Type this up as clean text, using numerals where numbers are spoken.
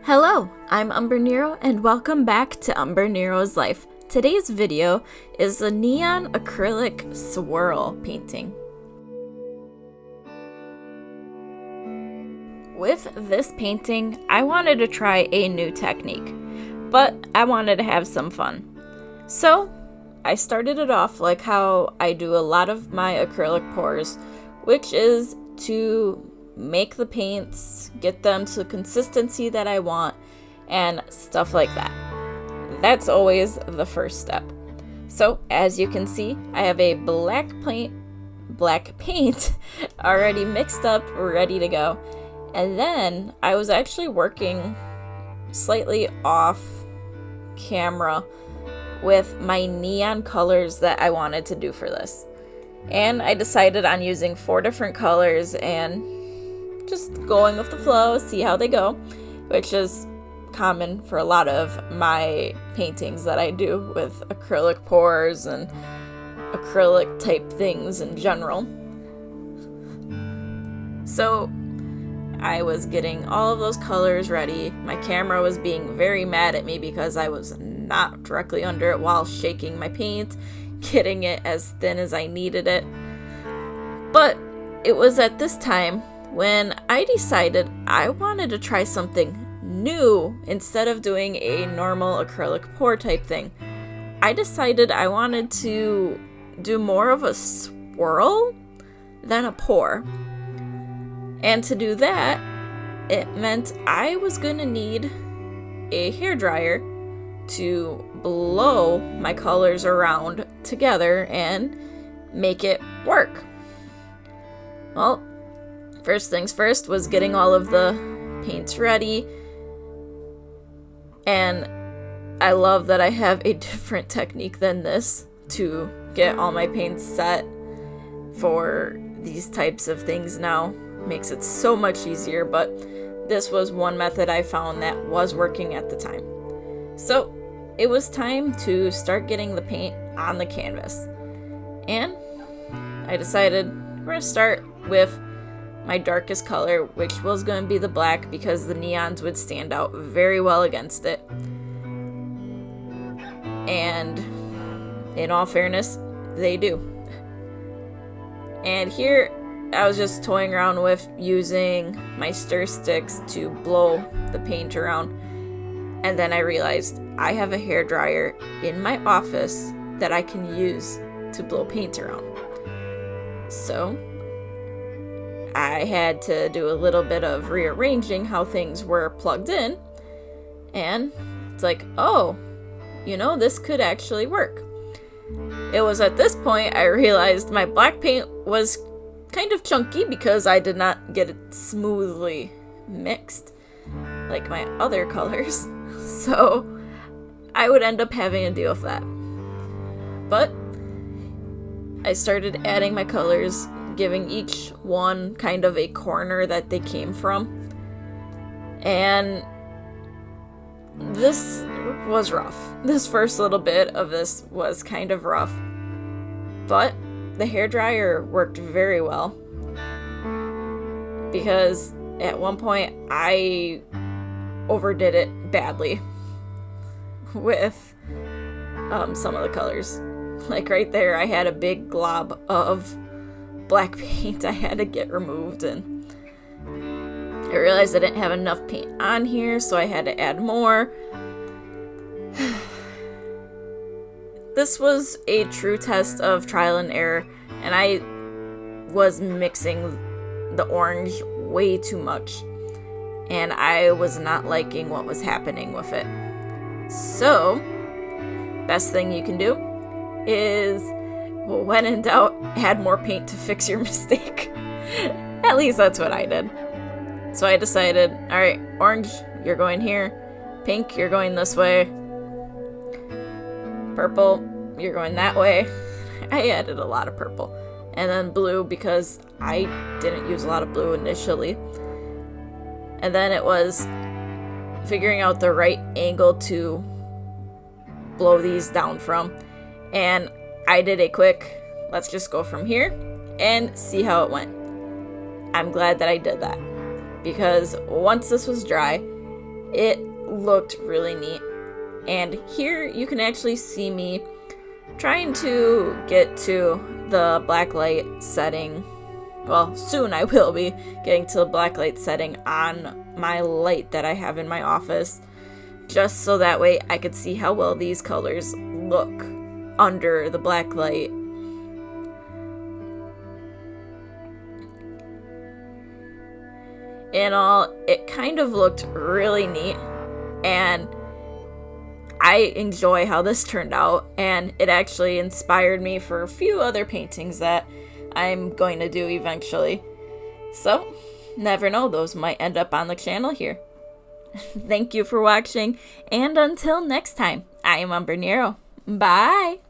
Hello, I'm Umbrenero and welcome back to Umbrenero's Life. Today's video is the neon acrylic swirl painting. With this painting, I wanted to try a new technique, but I wanted to have some fun. So I started it off like how I do a lot of my acrylic pours, which is to make the paints, get them to the consistency that I want, and stuff like that. That's always the first step. So as you can see, I have a black paint already mixed up, ready to go. And then I was actually working slightly off camera with my neon colors that I wanted to do for this. And I decided on using 4 different colors and just going with the flow, see how they go, which is common for a lot of my paintings that I do with acrylic pours and acrylic type things in general. So I was getting all of those colors ready. My camera was being very mad at me because I was not directly under it while shaking my paint, getting it as thin as I needed it. But it was at this time when I decided I wanted to try something new instead of doing a normal acrylic pour type thing. I decided I wanted to do more of a swirl than a pour. And to do that, it meant I was going to need a hairdryer to blow my colors around together and make it work. Well, first things first was getting all of the paints ready, and I love that I have a different technique than this to get all my paints set for these types of things now. Makes it so much easier, but this was one method I found that was working at the time. So it was time to start getting the paint on the canvas, and I decided we're going to start with my darkest color, which was going to be the black because the neons would stand out very well against it. And in all fairness, they do. And here I was just toying around with using my stir sticks to blow the paint around. And then I realized I have a hairdryer in my office that I can use to blow paint around. So I had to do a little bit of rearranging how things were plugged in, and it's like, oh, this could actually work. It was at this point I realized my black paint was kind of chunky because I did not get it smoothly mixed like my other colors, so I would end up having to deal with that. But I started adding my colors, giving each one kind of a corner that they came from. And this was rough. This first little bit of this was kind of rough. But the hairdryer worked very well, because at one point I overdid it badly with some of the colors. Like right there, I had a big glob of black paint I had to get removed, and I realized I didn't have enough paint on here, so I had to add more. This was a true test of trial and error, and I was mixing the orange way too much, and I was not liking what was happening with it. So, best thing you can do is, when in doubt, add more paint to fix your mistake. At least that's what I did. So I decided, alright, orange, you're going here. Pink, you're going this way. Purple, you're going that way. I added a lot of purple. And then blue, because I didn't use a lot of blue initially. And then it was figuring out the right angle to blow these down from. And I did a quick, let's just go from here and see how it went. I'm glad that I did that, because once this was dry, It looked really neat. And here you can actually see me trying to get to the black light setting. Well, soon I will be getting to the black light setting on my light that I have in my office, just so that way I could see how well these colors look under the black light. In all, it kind of looked really neat, and I enjoy how this turned out, and it actually inspired me for a few other paintings that I'm going to do eventually. So, never know, those might end up on the channel here. Thank you for watching, and until next time, I am Umbrenero. Bye!